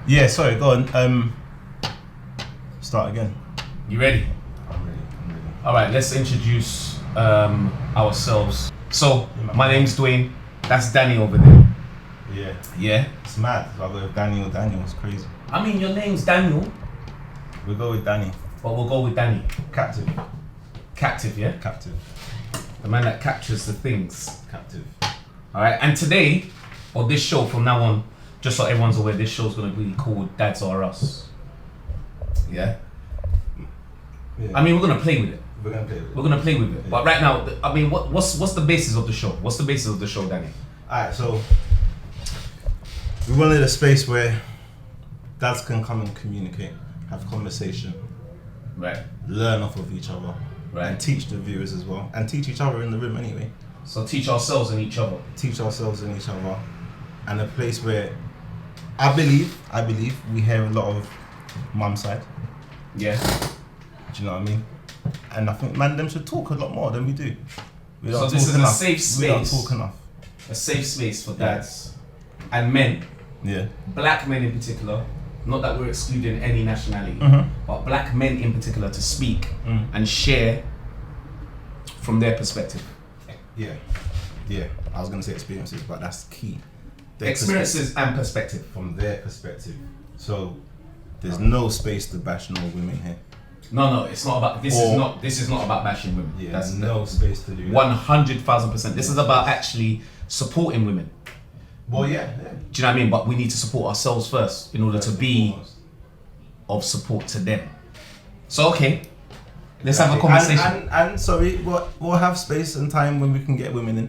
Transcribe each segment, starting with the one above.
Yeah, sorry, go on. Start again. You ready? I'm ready. All right, let's introduce ourselves. So, my name's Dwayne. That's Danny over there. Yeah. Yeah? It's mad. So I go with Daniel. It's crazy. I mean, your name's Daniel, We'll go with Danny. but we'll go with Danny. Captive. Captive, yeah? Captive. The man that captures the things. Captive. All right, and today, or this show from now on, just so everyone's aware, this show's going to be called Dads Are Us. Yeah? Yeah. I mean, we're going to play with it. We're gonna play with it. We're going to play with it. But right now, I mean, what's the basis of the show? What's the basis of the show, Danny? Alright, so we wanted a space where dads can come and communicate, have conversation, Right. learn off of each other, Right. and teach the viewers as well, and teach each other in the room anyway. So teach ourselves and each other. Teach ourselves and each other, and a place where I believe we hear a lot of mum side. Yeah. Do you know what I mean? And I think man them should talk a lot more than we do. We don't So this talk is a enough. safe We don't space. talk enough. A safe space for dads and men, Yeah. black men in particular. Not that we're excluding any nationality, Mhm. but black men in particular to speak Mm. and share from their perspective. Yeah. Yeah. I was gonna say experiences, but that's key. Their Experiences and perspective. perspective, from their perspective. So there's no space to bash no women here. No, it's not about this. This is not about bashing women. Yeah. That's There's no space to do that. 100,000%. This is about actually supporting women. Well, yeah. Do you know what I mean? But we need to support ourselves first in order to be of support to them. So okay, let's have a conversation. And sorry, we'll have space and time when we can get women in,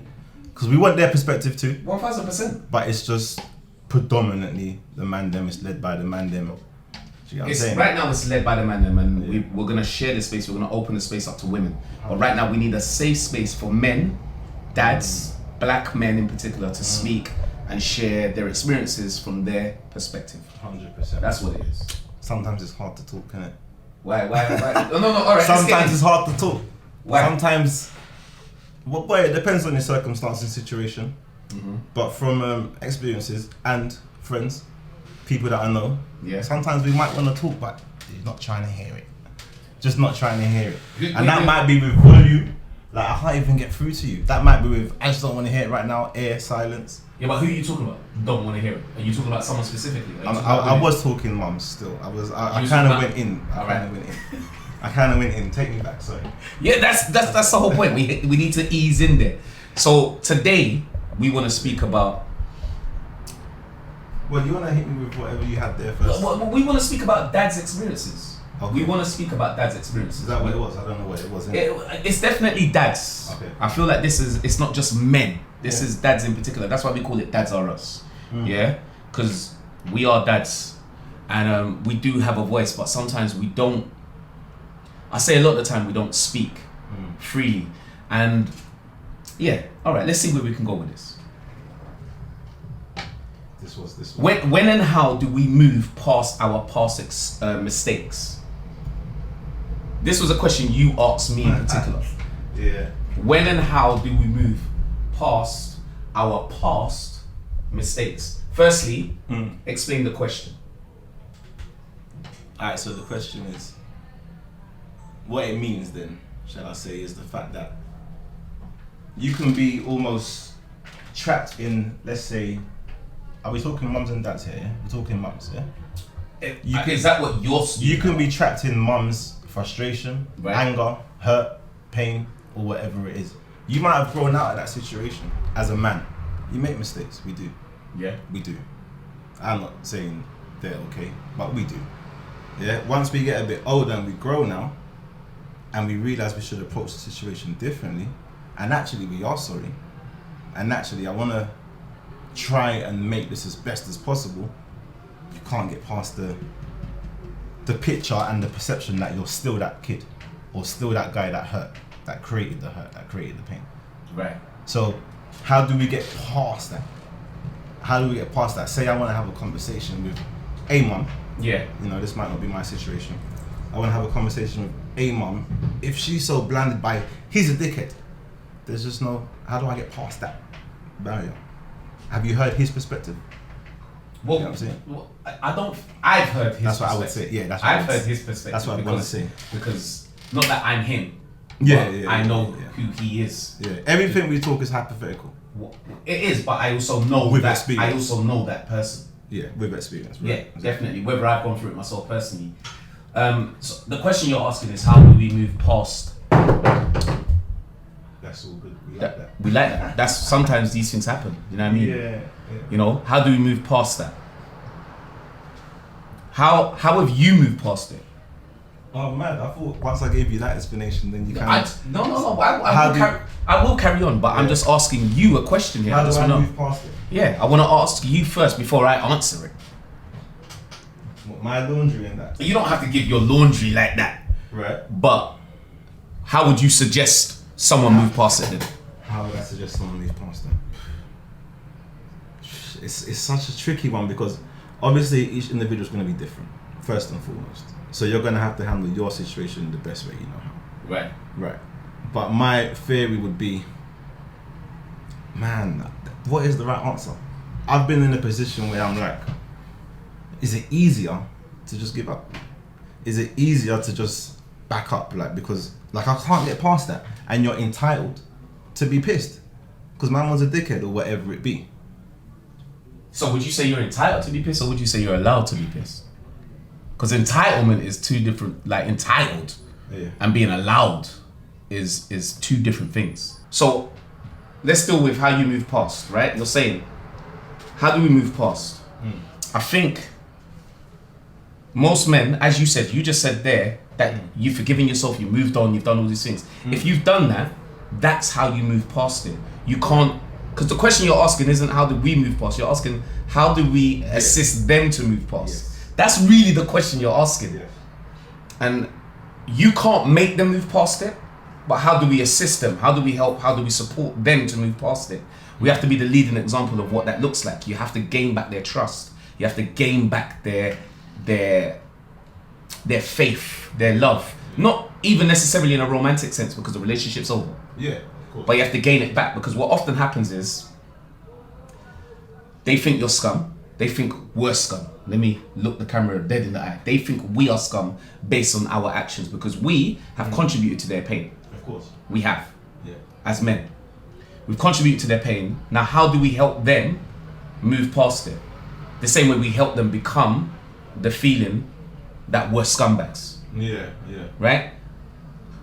because we want their perspective too. 1,000%. But it's just predominantly the man them. It's led by the man them. Do you know what I'm saying? Right now it's led by the man them, and we're gonna share the space. We're gonna open the space up to women. But right now we need a safe space for men, dads, black men in particular, to speak and share their experiences from their perspective. 100%. That's what it is. Sometimes it's hard to talk, innit? Why? No. All right. Sometimes it's hard to talk. Why? Sometimes, well, boy, it depends on your circumstance and situation. But from experiences and friends, people that I know, Yeah. sometimes we might want to talk, but you're not trying to hear it. Just not trying to hear it. Good- And that good- might be with volume. Like, I can't even get through to you. That might be with, I just don't want to hear it right now, air, silence. Yeah, but who are you talking about? Don't want to hear it. Are you talking about someone specifically? Are you talking about I women? was talking mums still. I You kind was of talking went in. I Alright. kind of went in. Take me back, sorry. Yeah, that's the whole point. We need to ease in there. So today we want to speak about. Well, you want to hit me with whatever you had there first? We want to speak about dad's experiences. Okay. We want to speak about dad's experiences. Is that what it was? I don't know what it was. innit? It's definitely dads. Okay. I feel like it's not just men. This Yeah. is dads in particular. That's why we call it Dads Are Us. Mm. Yeah, because we are dads, and we do have a voice, but sometimes we don't. I say a lot of the time we don't speak freely, and yeah. All right, let's see where we can go with this. This was. When and how do we move past our past mistakes? This was a question you asked me in particular. Yeah. When and how do we move past our past mistakes? Firstly, explain the question. Alright, so the question is, what it means then, shall I say, is the fact that you can be almost trapped in, let's say, are we talking mums and dads here? Yeah? We're talking mums, yeah? Is that what you're speaking You can about? be trapped in mum's frustration, Right. anger, hurt, pain, or whatever it is. You might have grown out of that situation as a man. You make mistakes, we do. Yeah. We do. I'm not saying they're okay, but we do. Yeah. Once we get a bit older and we grow now, and we realize we should approach the situation differently, and actually we are sorry, and actually I want to try and make this as best as possible. You can't get past the picture and the perception that you're still that kid, or still that guy that hurt, that created the hurt, that created the pain. Right. So how do we get past that? How do we get past that? Say I want to have a conversation with a mum. Yeah. You know, this might not be my situation. I want to have a conversation with a mum. If she's so blinded by, he's a dickhead, there's just no, how do I get past that barrier? Have you heard his perspective? Well, You know what I'm saying? well, I don't. I've heard his. That's what I would say. Yeah, that's what I I've would heard say. his perspective. That's what I want to say. Because not that I'm him. Yeah, but yeah, I yeah, know yeah. who he is. Yeah, everything we talk is hypothetical. It is, but I also know With that. experience. I also know that person. Yeah, with experience. Right? Yeah, Exactly. definitely. Whether I've gone through it myself personally. So the question you're asking is, how do we move past? That's all good. We like That, that. we like that. That's sometimes these things happen. You know what I mean? Yeah. You know, how do we move past that? How have you moved past it? Oh man, I thought once I gave you that explanation, then you I, can. no. I will carry on, but I'm Yeah. just asking you a question here. How I do just I wanna- move past it? Yeah, I want to ask you first before I answer it. What, my laundry and that. You don't have to give your laundry like that, Right. but how would you suggest someone move past it then? How would I suggest someone move past that? It's such a tricky one because obviously each individual is going to be different, first and foremost. So you're going to have to handle your situation the best way you know how. Right. Right. But my theory would be, man, what is the right answer? I've been in a position where I'm like, is it easier to just give up? Is it easier to just back up? Like, because like I can't get past that, and you're entitled to be pissed because man was a dickhead or whatever it be. So would you say you're entitled to be pissed, or would you say you're allowed to be pissed? Because entitlement is two different. Like entitled Yeah. and being allowed is two different things. So let's deal with how you move past. Right? You're saying, how do we move past? I think most men, as you said, you just said there that you've forgiven yourself, you moved on, you've done all these things. If you've done that, that's how you move past it. You can't, because the question you're asking isn't how do we move past, you're asking how do we assist them to move past. Yes. That's really the question you're asking. Yeah. And you can't make them move past it, but how do we assist them? How do we help? How do we support them to move past it? We have to be the leading example of what that looks like. You have to gain back their trust. You have to gain back their faith, their love. Not even necessarily in a romantic sense because the relationship's over. Yeah. Of course. But you have to gain it back because what often happens is they think you're scum. They think we're scum. Let me look the camera dead in the eye. They think we are scum based on our actions because we have contributed to their pain. Of course. We have, Yeah. as men. We've contributed to their pain. Now, how do we help them move past it? The same way we help them become the feeling that we're scumbags, Yeah. Yeah. right?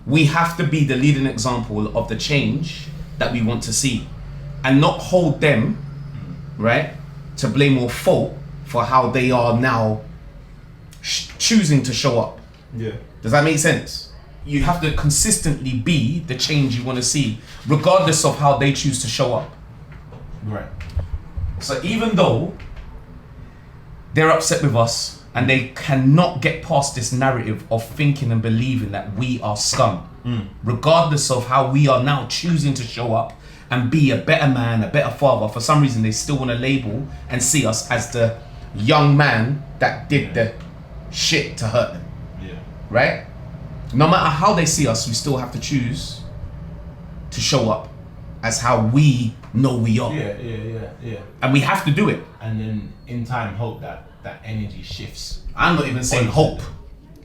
We have to be the leading example of the change that we want to see and not hold them, right, to blame or fault for how they are now choosing to show up. Yeah. Does that make sense? You have to consistently be the change you want to see, regardless of how they choose to show up. Right. So even though they're upset with us and they cannot get past this narrative of thinking and believing that we are scum, regardless of how we are now choosing to show up and be a better man, a better father, for some reason they still want to label and see us as the young man that did the shit to hurt them, Yeah. right? No matter how they see us, we still have to choose to show up as how we know we are. Yeah. And we have to do it. And then in time, hope that that energy shifts. I'm not even saying hope.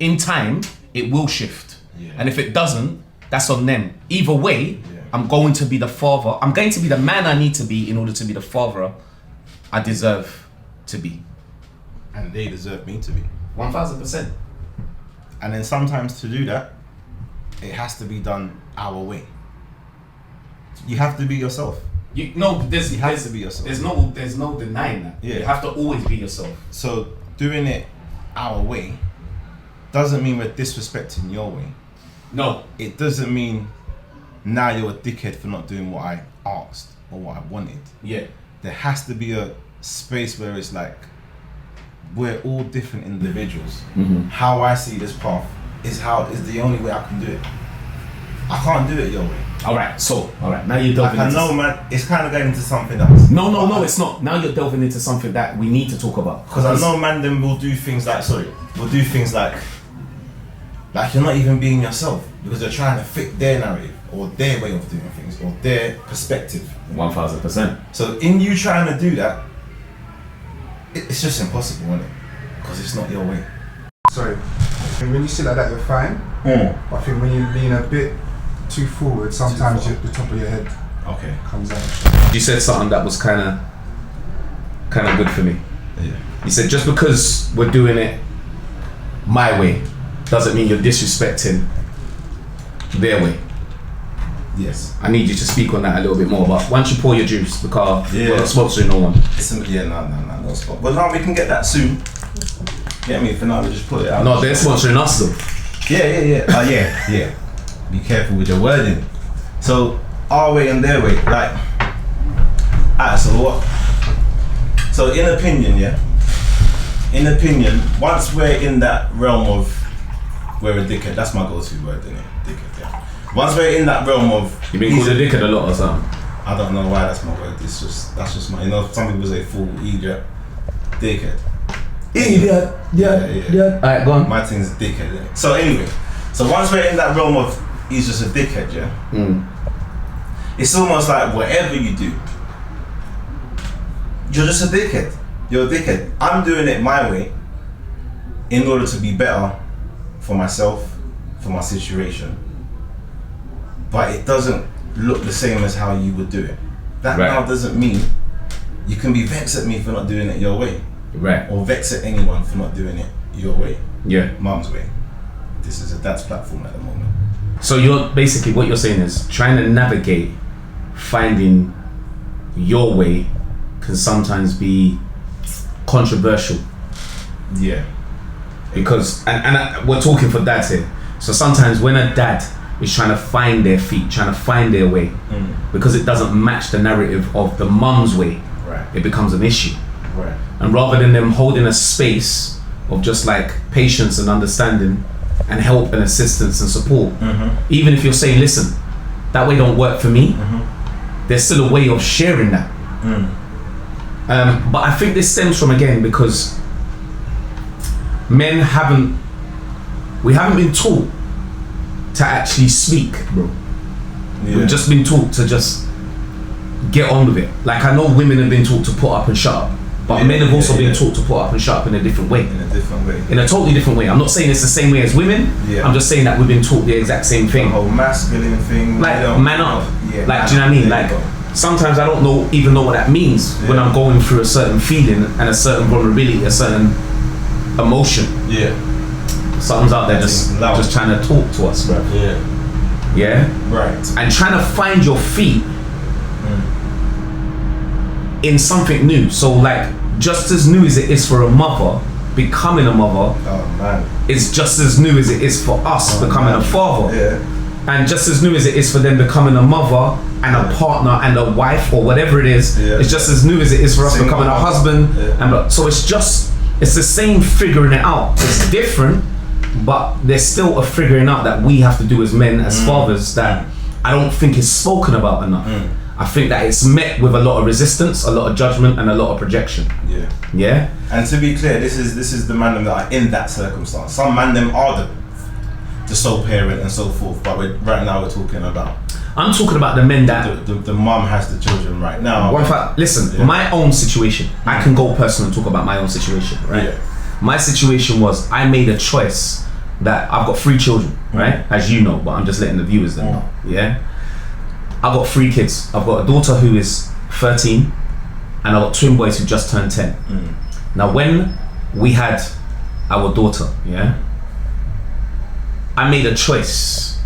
In time, it will shift. Yeah. And if it doesn't, that's on them. Either way, Yeah. I'm going to be the father. I'm going to be the man I need to be in order to be the father I deserve to be. And they deserve me to be. 1000%. And then sometimes to do that, it has to be done our way. You have to be yourself. You have to be yourself. There's no denying that. Yeah. You have to always be yourself. So doing it our way doesn't mean we're disrespecting your way. No. It doesn't mean now you're a dickhead for not doing what I asked or what I wanted. Yeah. There has to be a space where it's like we're all different individuals. How I see this path is the only way I can do it. I can't do it your way. All right. Now you're Like delving I into know, man, it's kind of going into something else. No, it's not. Now you're delving into something that we need to talk about. Because I know, man, then will do things like you're not even being yourself because you're trying to fit their narrative or their way of doing things or their perspective. 1000%. So in you trying to do that, it's just impossible, isn't it? Because it's not your way. Sorry. I think when you sit like that, you're fine. Mm. But I think when you lean a bit too forward, sometimes Too far. the top of your head Okay. comes out. You said something that was kind of good for me. Yeah. You said just because we're doing it my way doesn't mean you're disrespecting their way. Yes. I need you to speak on that a little bit more, but once you pour your juice, because Yeah. we're not sponsoring no one. No spot. But now we can get that soon. Get me? For now, we just put it out. No, they're sponsoring us though. Yeah. Be careful with your wording. So, our way and their way, like. Alright, so what? So, in opinion, once we're in that realm of we're a dickhead, that's my go-to word, isn't it? Dickhead, yeah. Once we're in that realm of. You've been called a dickhead a lot or something. I don't know why that's my word. That's just my. Some people say fool, idiot, dickhead. Idiot. Yeah. Alright, go on. My thing's dickhead. Innit? So anyway, once we're in that realm of he's just a dickhead, yeah. It's almost like whatever you do, you're just a dickhead. You're a dickhead. I'm doing it my way in order to be better for myself, for my situation. But it doesn't look the same as how you would do it. That Right. now doesn't mean you can be vexed at me for not doing it your way. Right. Or vex at anyone for not doing it your way, Yeah. mum's way. This is a dad's platform at the moment. So you're basically what you're saying is trying to navigate finding your way can sometimes be controversial Yeah. because and we're talking for dads here. So sometimes when a dad is trying to find their feet, trying to find their way, because it doesn't match the narrative of the mum's way, Right. it becomes an issue. Right. And rather than them holding a space of just like patience and understanding and help and assistance and support, even if you're saying, listen, that way don't work for me, there's still a way of sharing that. But I think this stems from, again, because men haven't been taught to actually speak, bro. Yeah. We've just been taught to just get on with it. Like, I know women have been taught to put up and shut up, but men have also been taught to put up and shut up in a different way. In a different way. In a totally different way. I'm not saying it's the same way as women. Yeah. I'm just saying that we've been taught the exact same The thing. whole masculine thing. Like, you know, man up. Yeah, Like, do you know what I mean? there Like, you go. sometimes I don't even know what that means when I'm going through a certain feeling and a certain vulnerability, a certain emotion. Yeah. Something's out there That's just loud. trying to talk to us, bro. Yeah. Yeah? Right. And trying to find your feet in something new. So, like, just as new as it is for a mother becoming a mother, Oh man. is just as new as it is for us becoming a father. Yeah. And just as new as it is for them becoming a mother and a partner and a wife or whatever it is, Yeah. it's just as new as it is for us Single becoming a mother. husband. Yeah. And so it's the same figuring it out. It's different, but there's still a figuring out that we have to do as men, as fathers, that I don't think is spoken about enough. I think that it's met with a lot of resistance, a lot of judgment, and a lot of projection. Yeah. Yeah? And to be clear, this is the man them that are in that circumstance. Some man them are the sole parent and so forth, but right now we're talking about I'm talking about the men that the mum has the children right now. Well, in fact, listen, Yeah. my own situation, I can go personal and talk about my own situation, right? Yeah. My situation was I made a choice that I've got 3 children, right? As you know, but I'm just letting the viewers know, yeah? I've got 3 kids. I've got a daughter who is 13 and I've got twin boys who just turned 10. Now, when we had our daughter, yeah, I made a choice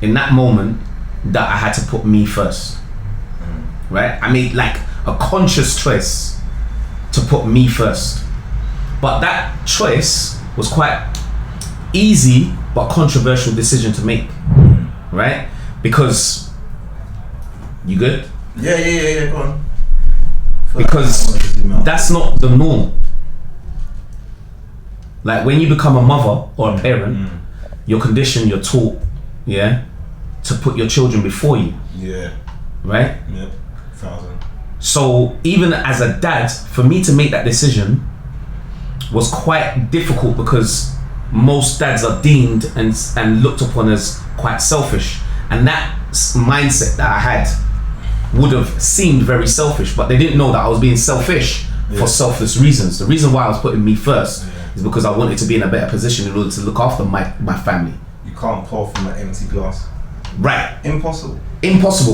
in that moment that I had to put me first. Right? I made like a conscious choice to put me first. But that choice was quite easy but controversial decision to make. Right? Because you good? Yeah, go on. Because that's not the norm. Like when you become a mother or a parent, you're conditioned, you're taught, yeah, to put your children before you, Yeah. right? Yeah. 1,000. So even as a dad, for me to make that decision was quite difficult because most dads are deemed and looked upon as quite selfish, and that mindset that I had would have seemed very selfish, but they didn't know that I was being selfish for selfless reasons. The reason why I was putting me first is because I wanted to be in a better position in order to look after my family. You can't pour from an empty glass. Right. Impossible.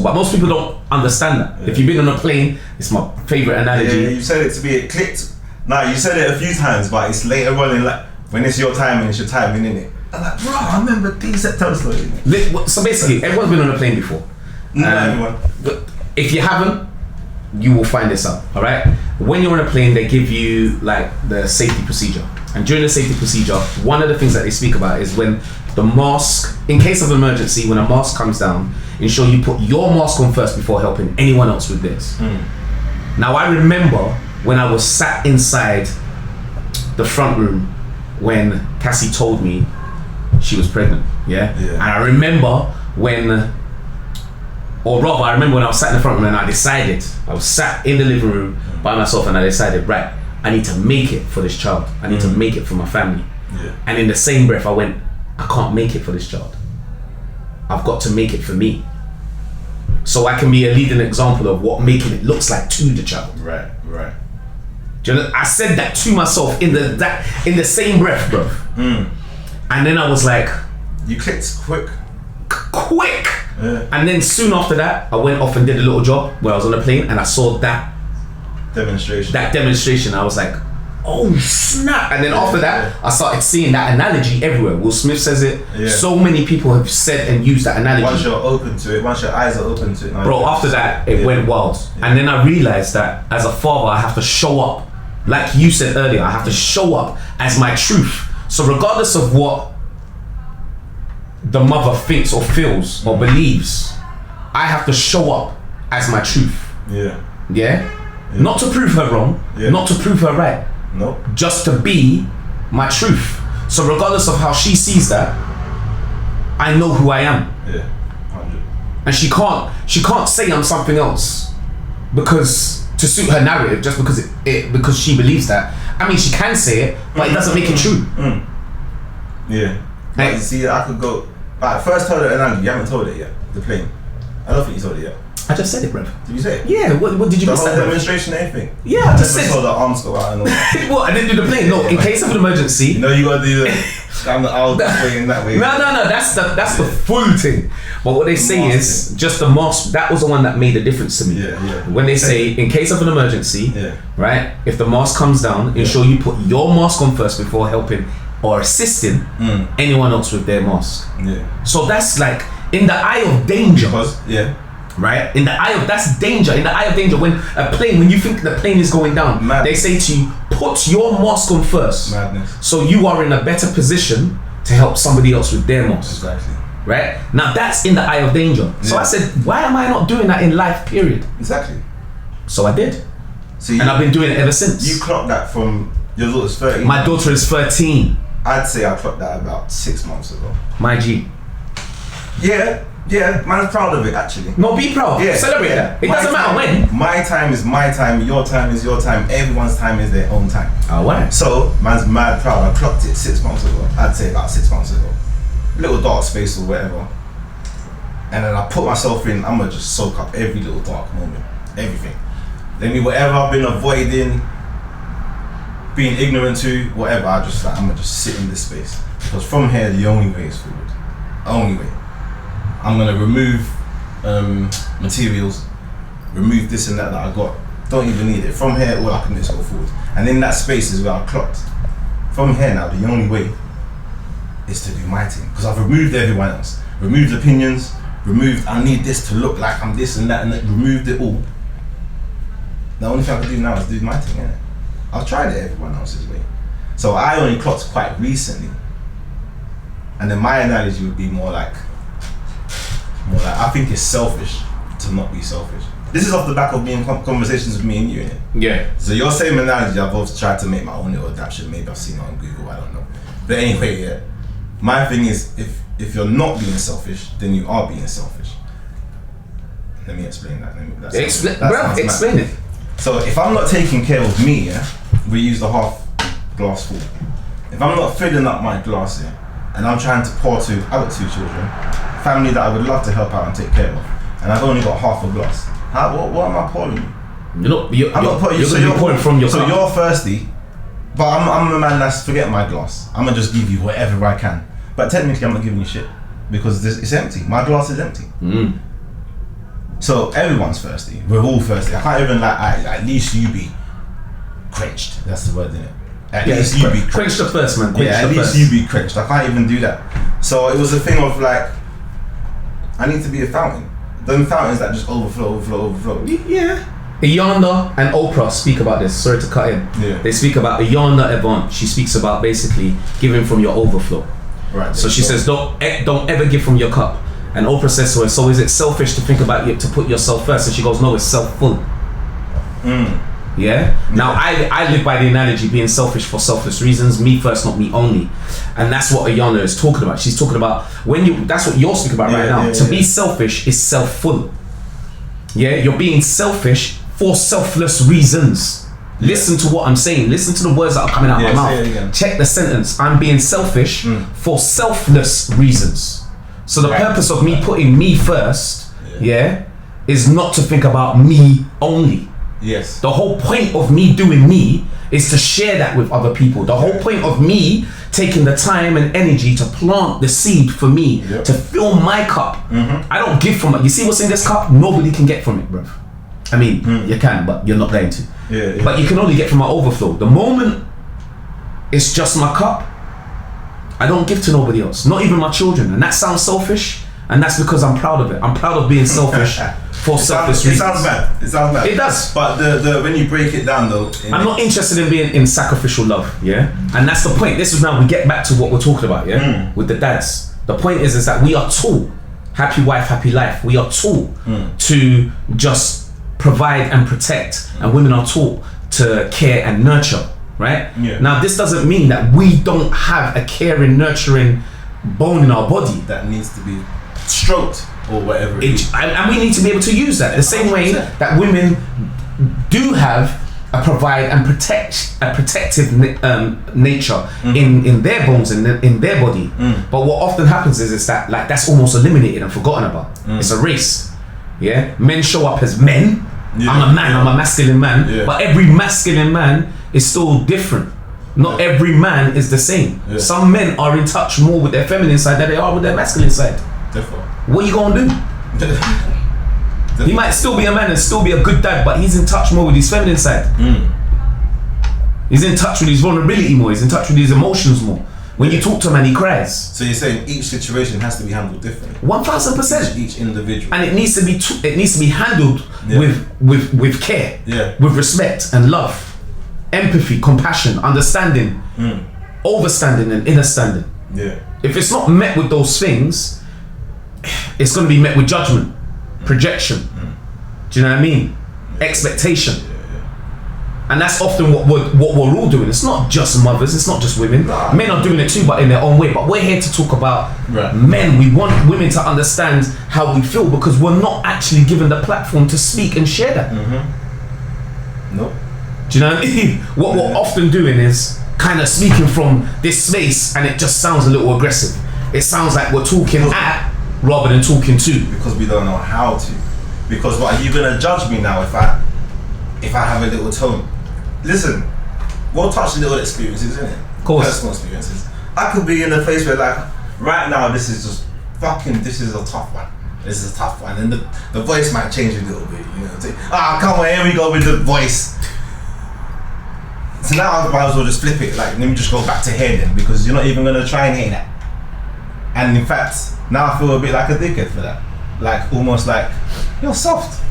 But most people don't understand that. If you've been on a plane, it's my favorite analogy. Yeah, you said it to be, it clicked. Nah, you said it a few times, but it's later on in like, when it's your time and it's your timing, innit? I'm like, bro, I remember these tell story. So basically, everyone's been on a plane before. Not everyone. But if you haven't, you will find this out, all right? When you're on a plane, they give you like the safety procedure. And during the safety procedure, one of the things that they speak about is when the mask, in case of emergency, when a mask comes down, ensure you put your mask on first before helping anyone else with theirs. Now, I remember when I was sat inside the front room when Cassie told me she was pregnant, yeah? And I remember when, or rather, I remember when I was sat in the front room and I decided, I was sat in the living room by myself and I decided, right, I need to make it for this child. I need to make it for my family. And in the same breath, I went, I can't make it for this child. I've got to make it for me. So I can be a leading example of what making it looks like to the child. Right. Do you know, I said that to myself in the same breath, bro. And then I was like, you clicked quick. And then soon after that, I went off and did a little job where I was on a plane and I saw that demonstration. I was like, oh snap. And then after that, I started seeing that analogy everywhere. Will Smith says it. So many people have said and used that analogy. Once you're open to it, once your eyes are open to it. Bro, after that, it went wild. And then I realized that as a father, I have to show up. Like you said earlier, I have to show up as my truth. So regardless of what the mother thinks or feels or believes, I have to show up as my truth. Yeah? Not to prove her wrong, not to prove her right. No. Just to be my truth. So regardless of how she sees that, I know who I am. 100. And she can't say I'm something else because to suit her narrative, just because because she believes that. I mean, she can say it, but it doesn't make it true. But you see, I could go. Right, first told it analogy. You haven't told it yet. The plane. I don't think you told it yet. I just said it, bruv. Did you say it? Yeah. What did you miss The whole that? demonstration, anything? Yeah, I just said. told the arms go out and all that. What? I didn't do the plane. No, in case of an emergency. You know you gotta do the. I'm the owl this way and that way. No. That's the full thing. But what they say is just the mask. That was the one that made a difference to me. When they say in case of an emergency, right? If the mask comes down, ensure you put your mask on first before helping or assisting anyone else with their mask. So that's like in the eye of danger. Right? In the eye of that's danger. In the eye of danger, when you think the plane is going down, they say to you, put your mask on first. So you are in a better position to help somebody else with their mask. Exactly. Right? Now that's in the eye of danger. So I said, why am I not doing that in life, period? Exactly. So I did. See, and I've been doing it ever since. You clocked that from your daughter's 13. My daughter is 13. I'd say I clocked that about 6 months ago. My G. Yeah, man's proud of it actually. No, be proud. Celebrate that. It doesn't matter when. My time is my time, your time is your time, everyone's time is their own time. Alright. So, man's mad proud. I clocked it 6 months ago. I'd say about 6 months ago. Little dark space or whatever. And then I put myself in, I'm gonna just soak up every little dark moment. Everything. Then whatever I've been avoiding, being ignorant to, whatever, I'm gonna just sit in this space. Because from here, the only way is forward. Only way. I'm gonna remove materials, remove this and that I got. Don't even need it. From here, all I can do is go forward. And in that space is where I clocked. From here now, the only way is to do my thing. Because I've removed everyone else. Removed opinions, removed I need this to look like I'm this and that, removed it all. The only thing I can do now is do my thing, innit? I've tried it everyone else's way. So I only clocked quite recently. And then my analogy would be more like I think it's selfish to not be selfish. This is off the back of being conversations with me and you, innit? Yeah. So your same analogy, I've both tried to make my own little adaptation. Maybe I've seen it on Google, I don't know. But anyway, my thing is, if you're not being selfish, then you are being selfish. Let me explain that. Explain it. So if I'm not taking care of me, we use the half glass full. If I'm not filling up my glass here, and I'm trying to pour to, I've got 2 children, family that I would love to help out and take care of, and I've only got half a glass. What am I pouring? You're not. You're I'm not putting you. going to be pouring from your So cup. you're thirsty, but I'm a man that's forget my glass. I'm gonna just give you whatever I can. But technically, I'm not giving you shit because it's empty. My glass is empty. So everyone's thirsty. We're all thirsty. I can't even at least you be quenched. That's the word, isn't it? At least you be quench the thirst, man. Quench at the least thirst. you be quenched. I can't even do that. So it was a thing of like, I need to be a fountain. Them fountains that just overflow. Yeah. Iyanla and Oprah speak about this. Sorry to cut in. Yeah. They speak about Iyanla Evans. She speaks about basically giving from your overflow. Right. So she says, don't ever give from your cup. And Oprah says to her, so is it selfish to think about you to put yourself first? And she goes, no, it's self-full. Yeah. Now I live by the analogy being selfish for selfless reasons. Me first, not me only. And that's what Iyanla is talking about. She's talking about that's what you're speaking about right now. To be selfish is self-full. Yeah. You're being selfish for selfless reasons. Listen to what I'm saying. Listen to the words that are coming out of my mouth. Check the sentence. I'm being selfish for selfless reasons. So the purpose of me putting me first, is not to think about me only. Yes. The whole point of me doing me is to share that with other people. The whole point of me taking the time and energy to plant the seed for me, to fill my cup. I don't give from it. You see what's in this cup? Nobody can get from it, bruv. I mean, you can, but you're not going to. Yeah. But you can only get from my overflow. The moment it's just my cup, I don't give to nobody else, not even my children. And that sounds selfish, and that's because I'm proud of it. I'm proud of being selfish for selfish reasons. It sounds bad. It does. But the when you break it down though, I'm not interested in being in sacrificial love, and that's the point. This is now we get back to what we're talking about, with the dads. The point is that we are taught, happy wife, happy life. We are taught to just provide and protect, and women are taught to care and nurture, right? Yeah. Now this doesn't mean that we don't have a caring, nurturing bone in our body that needs to be stroked or whatever. And we need to be able to use that the same way that women do have a provide and protective nature in their bones and in their body. But what often happens is that like that's almost eliminated and forgotten about. It's erased. Yeah, men show up as men. I'm a man. I'm a masculine man. But every masculine man is still different. Not every man is the same. Some men are in touch more with their feminine side than they are with their masculine side. Definitely. What are you gonna do? He might still be a man and still be a good dad, but he's in touch more with his feminine side. He's in touch with his vulnerability more. He's in touch with his emotions more. When you talk to him and he cries. So you're saying each situation has to be handled differently. 1000%. Each individual. And it needs to be handled with care, with respect and love, empathy, compassion, understanding, overstanding and understanding. Yeah. If it's not met with those things, it's going to be met with judgment, projection. Do you know what I mean? Expectation. And that's often what we're all doing. It's not just mothers, it's not just women. Men are doing it too, but in their own way. But we're here to talk about men. We want women to understand how we feel because we're not actually given the platform to speak and share that. Nope. Do you know what I mean? What we're often doing is kind of speaking from this space and it just sounds a little aggressive. It sounds like we're talking at rather than talking to. Because we don't know how to. Because what, are you going to judge me now if I have a little tone? Listen, we'll touch little experiences, innit? Of course. Personal experiences. I could be in a place where like, right now this is a tough one. This is a tough one. And the voice might change a little bit, you know. Come on, here we go with the voice. So now I might as well just flip it, like let me just go back to here then, because you're not even gonna try and hear that. And in fact, now I feel a bit like a dickhead for that. Like almost like, you're soft.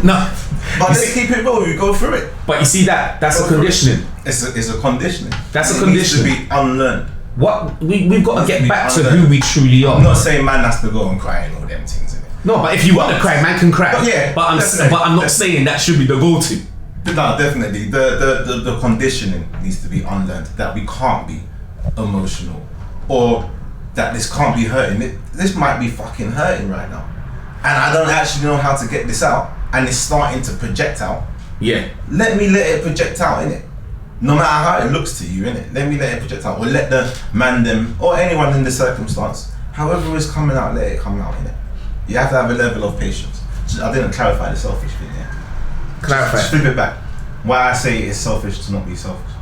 No. But let's keep it real, we go through it. But you see that's a conditioning. It's a conditioning. That's a conditioning. It needs to be unlearned. What we've got to get back to who we truly are. I'm not saying man has to go and cry and all them things, innit? No, but if you want to cry, man can cry. But I'm not saying that should be the go-to. No, definitely. The conditioning needs to be unlearned. That we can't be emotional, or that this can't be hurting. This might be fucking hurting right now, and I don't actually know how to get this out, and it's starting to project out. Yeah. Let me let it project out, innit? No matter how it looks to you, innit? Let me let it project out, or let the man them or anyone in the circumstance, however it's coming out, let it come out, innit? You have to have a level of patience. I didn't clarify the selfish thing, yeah. Clarify. Flip it back. Why I say it's selfish to not be selfish.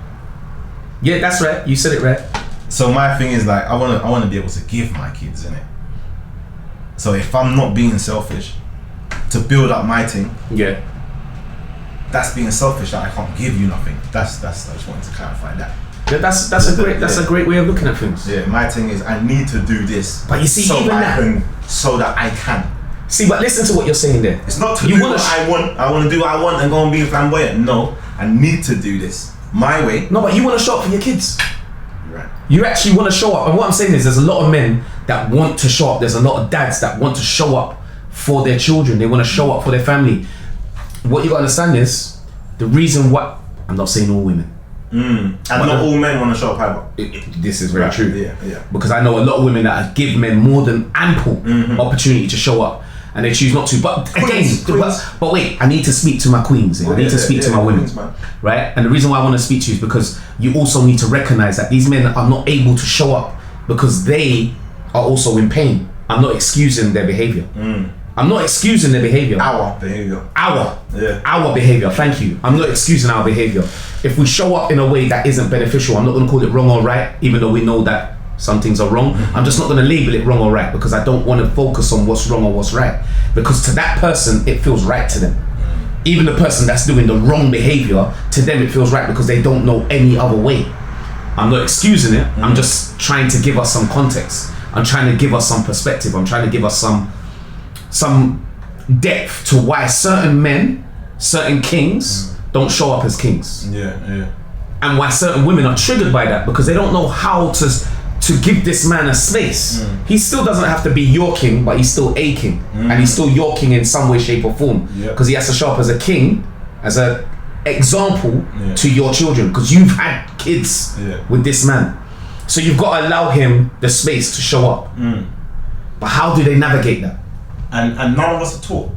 Yeah, that's right. You said it right. So my thing is like I wanna be able to give my kids, innit? So if I'm not being selfish to build up my thing, Yeah. that's being selfish that I can't give you nothing. That's I just wanted to clarify that. Yeah, that's a great way of looking at things. Yeah, my thing is I need to do this. But you see, so even so that I can. See, but listen to what you're saying there. It's not to You do wanna what I want. I want to do what I want and go and be flamboyant. No, I need to do this my way. No, but you want to show up for your kids. Right. You actually want to show up. And what I'm saying is there's a lot of men that want to show up. There's a lot of dads that want to show up for their children. They want to show up for their family. What you got to understand is the reason why, I'm not saying all women. And not all men want to show up either. This is very true. Yeah. Because I know a lot of women that give men more than ample opportunity to show up. And they choose not to. But Queens. but wait, I need to speak to my queens. I need to speak to my women. Queens, man. Right? And the reason why I want to speak to you is because you also need to recognize that these men are not able to show up because they are also in pain. I'm not excusing their behavior. I'm not excusing their behavior. Our behavior. Our behavior. Thank you. I'm not excusing our behavior. If we show up in a way that isn't beneficial, I'm not going to call it wrong or right, even though we know that some things are wrong. I'm just not going to label it wrong or right because I don't want to focus on what's wrong or what's right. Because to that person, it feels right to them. Even the person that's doing the wrong behavior, to them it feels right because they don't know any other way. I'm not excusing it. I'm just trying to give us some context. I'm trying to give us some perspective. I'm trying to give us some depth to why certain men, certain kings don't show up as kings. Yeah. And why certain women are triggered by that because they don't know how to give this man a space. He still doesn't have to be your king, but he's still a king. And he's still your king in some way, shape or form. Because he has to show up as a king, as an example to your children. Because you've had kids with this man. So you've got to allow him the space to show up. But how do they navigate that? And none of us are taught.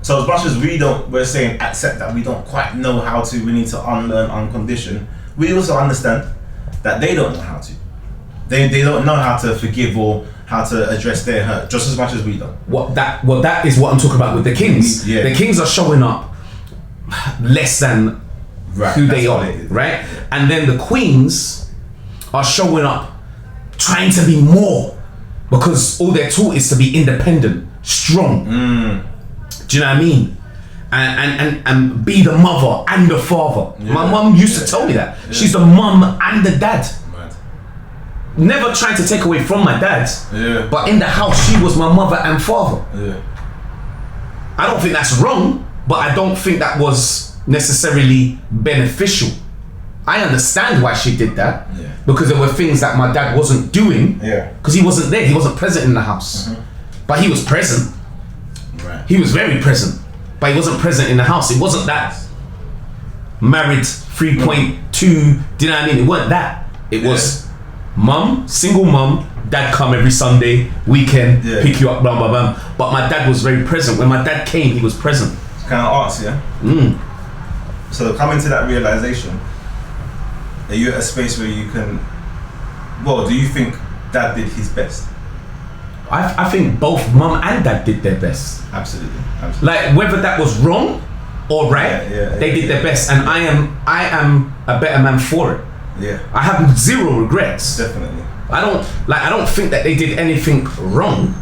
So as much as we're saying accept that we don't quite know how to, we need to unlearn, uncondition. We also understand that they don't know how to. They don't know how to forgive or how to address their hurt just as much as we don't. That is what I'm talking about with the kings. Yeah. The kings are showing up less than who they are, right? And then the queens are showing up trying to be more because all they're taught is to be independent, strong. Do you know what I mean? And be the mother and the father. My mum used to tell me that. She's the mum and the dad. Never trying to take away from my dad, but in the house she was my mother and father. I don't think that's wrong, but I don't think that was necessarily beneficial. I understand why she did that because there were things that my dad wasn't doing because he wasn't there, he wasn't present in the house. But he was present. He was very present, but he wasn't present in the house. It wasn't that married 3.2, do you know what I mean? It wasn't that. It was mum, single mum, dad come every Sunday, weekend, pick you up, blah, blah, blah. But my dad was very present. When my dad came, he was present. Can I ask, So coming to that realization, are you at a space where you can, do you think dad did his best? I think both mum and dad did their best. Absolutely. Like whether that was wrong or right, they did their best. And I am a better man for it. I have zero regrets. Definitely. I don't think that they did anything wrong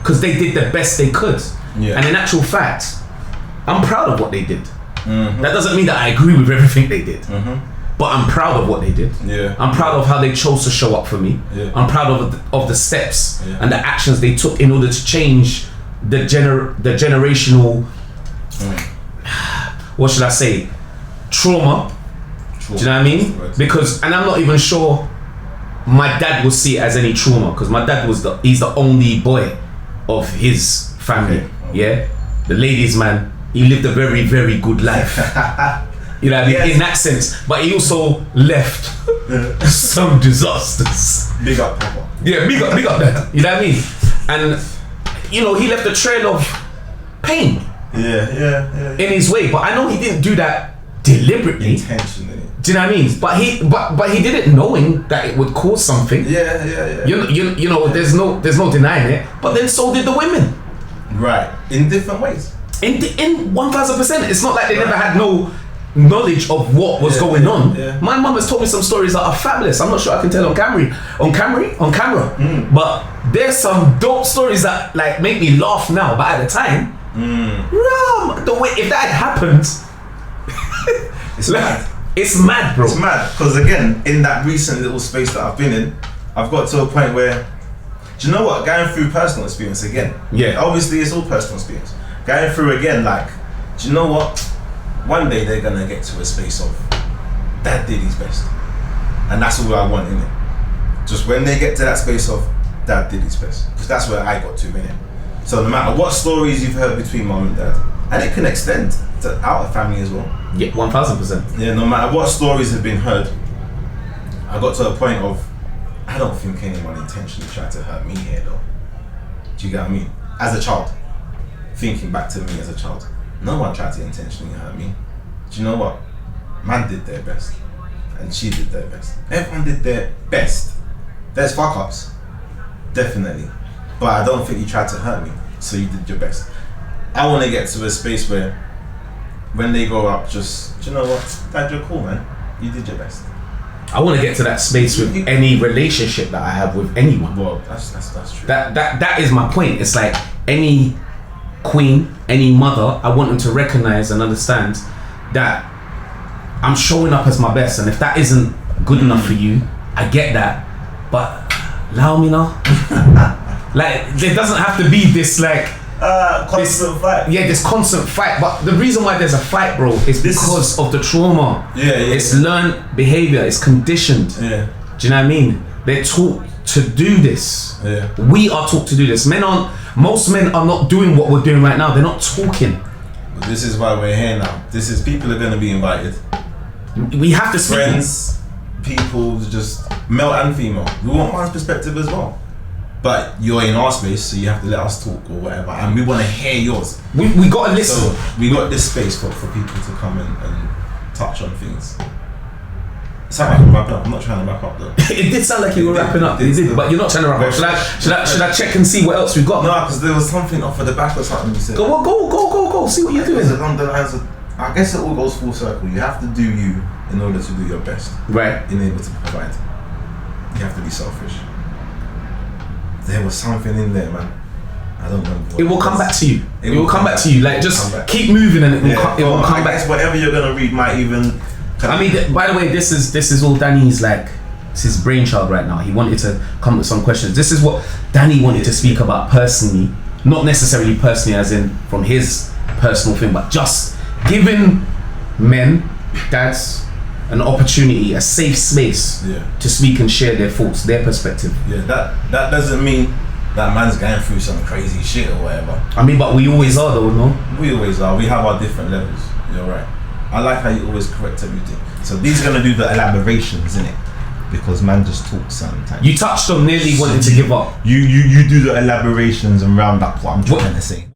because they did the best they could. And in actual fact, I'm proud of what they did. That doesn't mean that I agree with everything they did. But I'm proud of what they did. I'm proud of how they chose to show up for me. I'm proud of the steps and the actions they took in order to change the generational, what should I say, trauma. Do you know what I mean? Because, and I'm not even sure my dad will see it as any trauma because my dad he's the only boy of his family. The ladies' man. He lived a very, very good life. You know what I mean? In that sense. But he also left some disasters. Big up, Papa. Yeah, big up that. You know what I mean? And, he left a trail of pain. In his way. But I know he didn't do that deliberately. Intentionally. Do you know what I mean? But he did it knowing that it would cause something. There's no denying it. But then so did the women. Right. In different ways. In 1000%, it's not like they never had no knowledge of what was going on. yeah. My mum has told me some stories that are fabulous. I'm not sure I can tell on camera, but there's some dope stories that like make me laugh now. But at the time, the way if that had happened, It's mad. It's mad, bro. It's mad because again, in that recent little space that I've been in, I've got to a point where, do you know what? Going through personal experience again. Yeah. Obviously, it's all personal experience. Going through again, like, do you know what? One day they're gonna get to a space of, Dad did his best, and that's all I want in it. Just when they get to that space of, Dad did his best, because that's where I got to in it. So no matter what stories you've heard between mom and dad, and it can extend to outer family as well. Yeah, 1000%. Yeah, no matter what stories have been heard, I got to a point of, I don't think anyone intentionally tried to hurt me here though. Do you get what I mean? As a child, thinking back to me as a child, no one tried to intentionally hurt me. Do you know what? Man did their best, and she did their best. Everyone did their best. There's fuck ups, definitely, but I don't think you tried to hurt me, so you did your best. I want to get to a space where, when they grow up, just, do you know what? Dad, you're cool, man. You did your best. I want to get to that space with any relationship that I have with anyone. Well, that's true. That is my point. It's like any queen, any mother, I want them to recognize and understand that I'm showing up as my best, and if that isn't good enough for you, I get that, but allow me now. Like, there doesn't have to be this like constant fight. Yeah, this constant fight. But the reason why there's a fight, bro, is because of the trauma. It's learned behavior. It's conditioned. Yeah. Do you know what I mean? They're taught to do this. Yeah. We are taught to do this. Most men are not doing what we're doing right now. They're not talking. But this is why we're here now. People are going to be invited. We have to speak. Friends, people, just male and female. We want man's perspective as well. But you're in our space, so you have to let us talk or whatever, and we want to hear yours. We got to listen. So we got this space for people to come and touch on things. It sounded like a wrap up. I'm not trying to wrap up though. It did sound like you were wrapping up. It You did. did, but you're not trying to wrap up. Should I check and see what else we got? No, because there was something off of the back or something you said. Go. See what you're doing. Along the lines of, I guess it all goes full circle. You have to do you in order to do your best. Right. In able to provide. You have to be selfish. There was something in there, man. I don't know. It will come back to you. It will come back to you. Like, just keep moving, and it will come back. I guess whatever you're gonna read might even. I mean, by the way, this is all Danny's like. It's his brainchild right now. He wanted to come with some questions. This is what Danny wanted to speak about personally, not necessarily personally, as in from his personal thing, but just giving men, dads, an opportunity, a safe space to speak and share their thoughts, their perspective. Yeah, that doesn't mean that man's going through some crazy shit or whatever. I mean, but we always are though, no? We always are. We have our different levels. You're right. I like how you always correct everything. So these are gonna do the elaborations, innit? Because man just talks sometimes. You touched on nearly wanting to give up. You do the elaborations and round up what I'm trying to say.